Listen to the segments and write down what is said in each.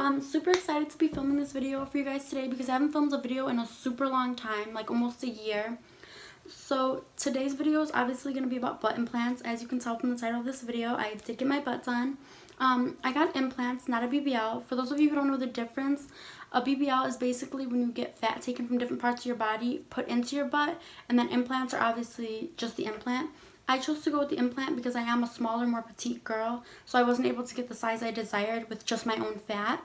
I'm super excited to be filming this video for you guys today because I haven't filmed a video in a super long time, like almost a year. So today's video is obviously going to be about butt implants. As you can tell from the title of this video, I did get my butt done. I got implants, not a BBL. For those of you who don't know the difference, a BBL is basically when you get fat taken from different parts of your body, put into your butt, and then implants are obviously just the implant. I chose to go with the implant because I am a smaller, more petite girl, so I wasn't able to get the size I desired with just my own fat.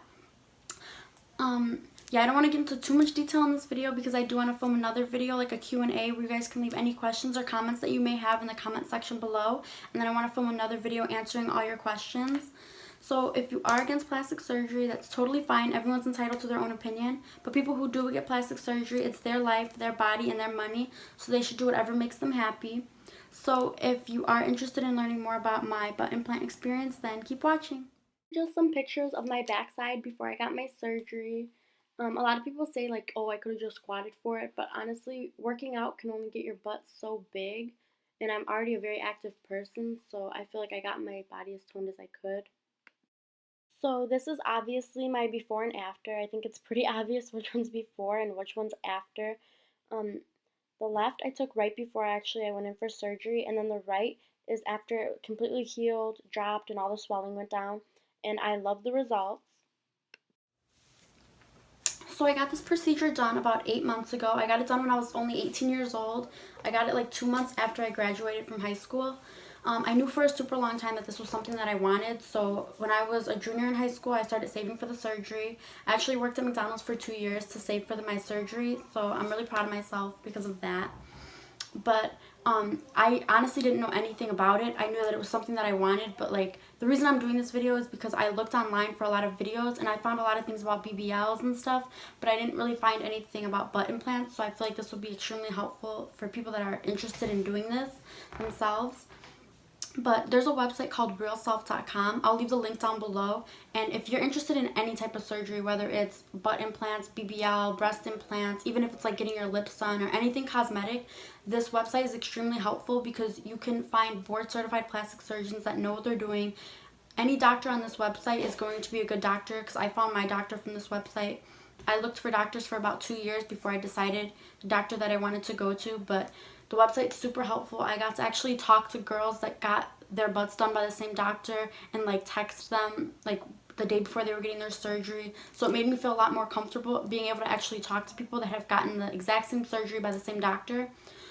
Yeah, I don't want to get into too much detail in this video because I do want to film another video, like a Q&A, where you guys can leave any questions or comments that you may have in the comment section below. And then I want to film another video answering all your questions. So if you are against plastic surgery, that's totally fine. Everyone's entitled to their own opinion. But people who do get plastic surgery, it's their life, their body, and their money. So they should do whatever makes them happy. So if you are interested in learning more about my butt implant experience, then keep watching. Just some pictures of my backside before I got my surgery. A lot of people say like, oh, I could have just squatted for it, but honestly, working out can only get your butt so big, and I'm already a very active person, so I feel like I got my body as toned as I could. So this is obviously my before and after. I think it's pretty obvious which one's before and which one's after. Um, the left I took right before I went in for surgery, and then the right is after it completely healed, dropped, and all the swelling went down, and I love the results. So I got this procedure done about 8 months ago. I got it done when I was only 18 years old. I got it like 2 months after I graduated from high school. I knew for a super long time that this was something that I wanted. So when I was a junior in high school, I started saving for the surgery. I actually worked at McDonald's for 2 years to save for my surgery. So I'm really proud of myself because of that. But I honestly didn't know anything about it. I knew that it was something that I wanted, but like the reason I'm doing this video is because I looked online for a lot of videos and I found a lot of things about BBLs and stuff, but I didn't really find anything about butt implants. So I feel like this would be extremely helpful for people that are interested in doing this themselves. But there's a website called realself.com. I'll leave the link down below. And if you're interested in any type of surgery, whether it's butt implants, BBL, breast implants, even if it's like getting your lips done or anything cosmetic, this website is extremely helpful because you can find board certified plastic surgeons that know what they're doing. Any doctor on this website is going to be a good doctor because I found my doctor from this website. I looked for doctors for about 2 years before I decided the doctor that I wanted to go to, but the website's super helpful. I got to actually talk to girls that got their butts done by the same doctor and like text them like the day before they were getting their surgery. So it made me feel a lot more comfortable being able to actually talk to people that have gotten the exact same surgery by the same doctor.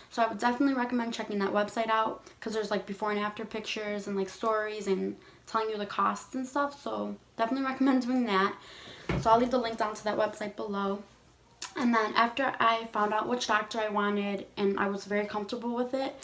So I would definitely recommend checking that website out because there's like before and after pictures and like stories and telling you the costs and stuff. So definitely recommend doing that. So I'll leave the link down to that website below. And then after I found out which doctor I wanted and I was very comfortable with it,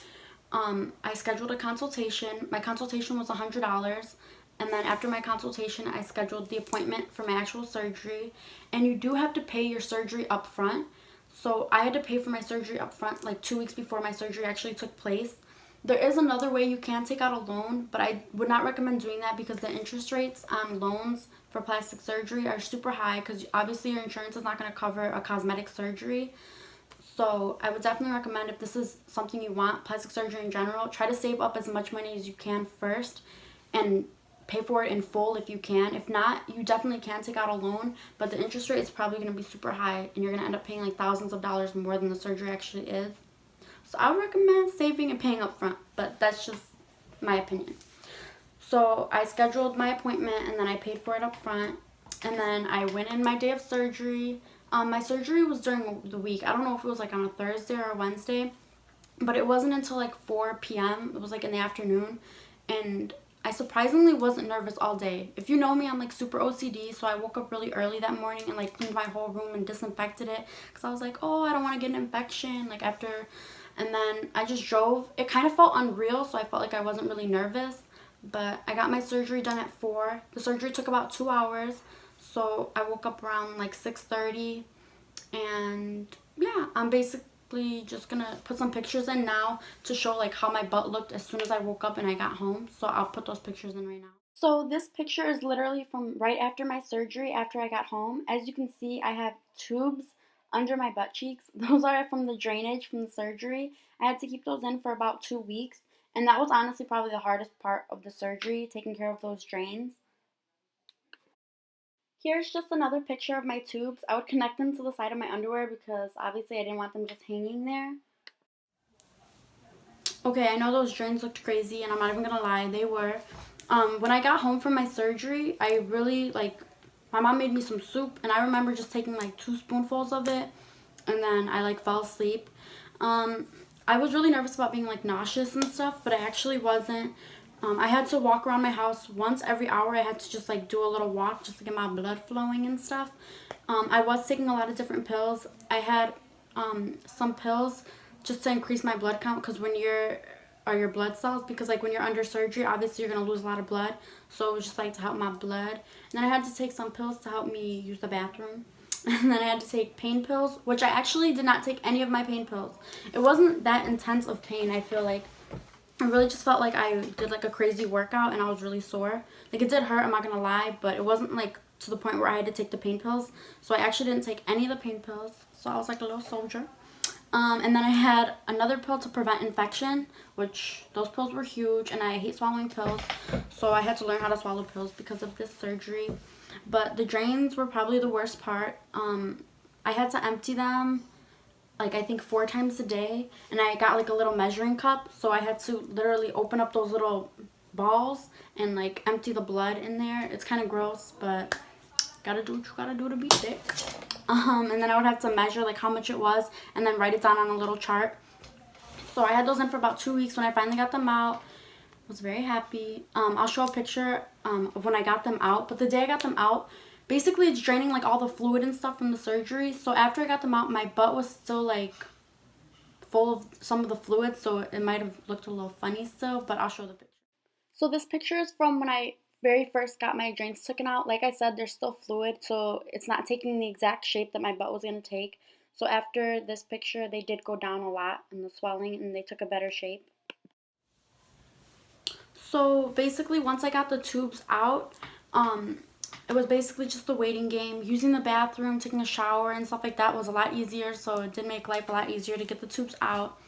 I scheduled a consultation. My consultation was $100. And then after my consultation, I scheduled the appointment for my actual surgery. And you do have to pay your surgery up front. So I had to pay for my surgery up front like 2 weeks before my surgery actually took place. There is another way you can take out a loan, but I would not recommend doing that because the interest rates on loans for plastic surgery are super high because obviously your insurance is not going to cover a cosmetic surgery. So I would definitely recommend, if this is something you want, plastic surgery in general, try to save up as much money as you can first and pay for it in full if you can. If not, you definitely can take out a loan, but the interest rate is probably going to be super high and you're going to end up paying like thousands of dollars more than the surgery actually is. So I would recommend saving and paying up front, but that's just my opinion. So I scheduled my appointment and then I paid for it up front. And then I went in my day of surgery. My surgery was during the week. I don't know if it was like on a Thursday or a Wednesday, but it wasn't until like 4 p.m. It was like in the afternoon. And I surprisingly wasn't nervous all day. If you know me, I'm like super OCD, so I woke up really early that morning and like cleaned my whole room and disinfected it because I was like, oh, I don't want to get an infection like after. And then I just drove. It kind of felt unreal, so I felt like I wasn't really nervous. But I got my surgery done at 4. The surgery took about 2 hours, so I woke up around like 6:30. And yeah, I'm basically just gonna put some pictures in now to show like how my butt looked as soon as I woke up and I got home. So I'll put those pictures in right now. So this picture is literally from right after my surgery, after I got home. As you can see, I have tubes under my butt cheeks. Those are from the drainage from the surgery. I had to keep those in for about 2 weeks. And that was honestly probably the hardest part of the surgery, taking care of those drains. Here's just another picture of my tubes. I would connect them to the side of my underwear because obviously I didn't want them just hanging there. Okay, I know those drains looked crazy, and I'm not even gonna lie, they were. When I got home from my surgery, I really, my mom made me some soup, and I remember just taking like 2 spoonfuls of it, and then I fell asleep. I was really nervous about being nauseous and stuff, but I actually wasn't. I had to walk around my house once every hour. I had to just do a little walk just to get my blood flowing and stuff. I was taking a lot of different pills. I had some pills just to increase my blood count, because when your blood cells, because when you're under surgery, obviously you're going to lose a lot of blood, so it was just to help my blood. And then I had to take some pills to help me use the bathroom. And then I had to take pain pills, which I actually did not take any of my pain pills. It wasn't that intense of pain. I feel like I really just felt like I did a crazy workout and I was really sore. It did hurt, I'm not gonna lie, but it wasn't to the point where I had to take the pain pills. So I actually didn't take any of the pain pills, so I was like a little soldier. And then I had another pill to prevent infection, which those pills were huge, and I hate swallowing pills, so I had to learn how to swallow pills because of this surgery. But the drains were probably the worst part. I had to empty them I think 4 times a day, and I got a little measuring cup, so I had to literally open up those little balls and empty the blood in there. It's kind of gross, but gotta do what you gotta do to be sick. And then I would have to measure how much it was and then write it down on a little chart. So I had those in for about 2 weeks. When I finally got them out, I was very happy. I'll show a picture of when I got them out, but the day I got them out, basically it's draining all the fluid and stuff from the surgery. So after I got them out, my butt was still full of some of the fluid, so it might have looked a little funny still, but I'll show the picture. So this picture is from when I very first got my drains taken out. Like I said, there's still fluid, so it's not taking the exact shape that my butt was going to take. So after this picture, they did go down a lot in the swelling, and they took a better shape. So basically, once I got the tubes out, it was basically just a waiting game. Using the bathroom, taking a shower, and stuff like that was a lot easier, so it did make life a lot easier to get the tubes out.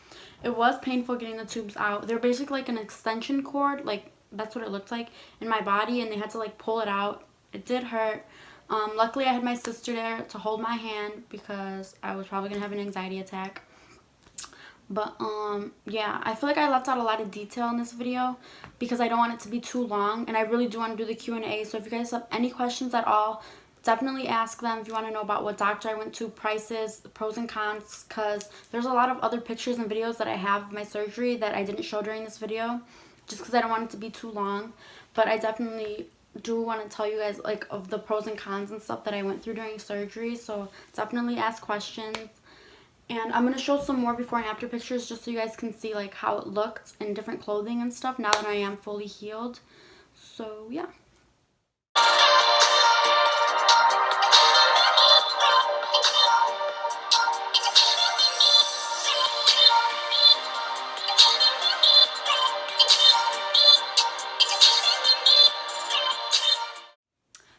It was painful getting the tubes out. They're basically an extension cord, that's what it looked like in my body, and they had to pull it out. It did hurt. Luckily, I had my sister there to hold my hand because I was probably going to have an anxiety attack. But yeah, I feel like I left out a lot of detail in this video because I don't want it to be too long, and I really do want to do the Q&A. So if you guys have any questions at all, definitely ask them. If you want to know about what doctor I went to, prices, the pros and cons, because there's a lot of other pictures and videos that I have of my surgery that I didn't show during this video, just because I don't want it to be too long. But I definitely do want to tell you guys of the pros and cons and stuff that I went through during surgery. So definitely ask questions. And I'm going to show some more before and after pictures just so you guys can see how it looked in different clothing and stuff now that I am fully healed. So yeah.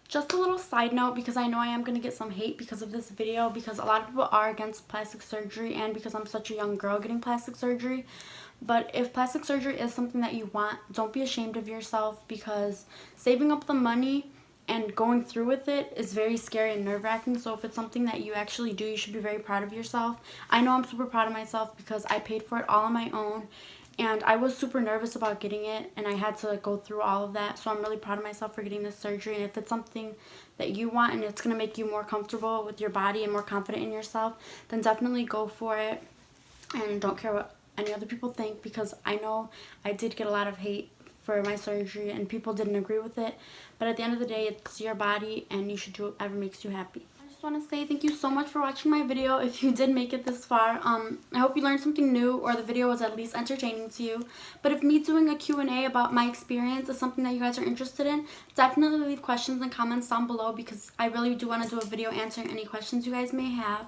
Just a little side note, because I know I am going to get some hate because of this video, because a lot of people are against plastic surgery and because I'm such a young girl getting plastic surgery. But if plastic surgery is something that you want, don't be ashamed of yourself, because saving up the money and going through with it is very scary and nerve-wracking. So if it's something that you actually do, you should be very proud of yourself. I know I'm super proud of myself because I paid for it all on my own. And I was super nervous about getting it, and I had to go through all of that. So I'm really proud of myself for getting this surgery. And if it's something that you want and it's going to make you more comfortable with your body and more confident in yourself, then definitely go for it. And don't care what any other people think, because I know I did get a lot of hate for my surgery and people didn't agree with it. But at the end of the day, it's your body and you should do whatever makes you happy. Want to say thank you so much for watching my video. If you did make it this far, I hope you learned something new, or the video was at least entertaining to you. But if me doing a Q&A about my experience is something that you guys are interested in, definitely leave questions and comments down below, because I really do want to do a video answering any questions you guys may have.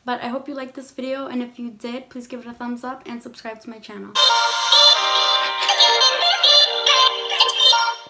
But I hope you liked this video, and if you did, please give it a thumbs up and subscribe to my channel.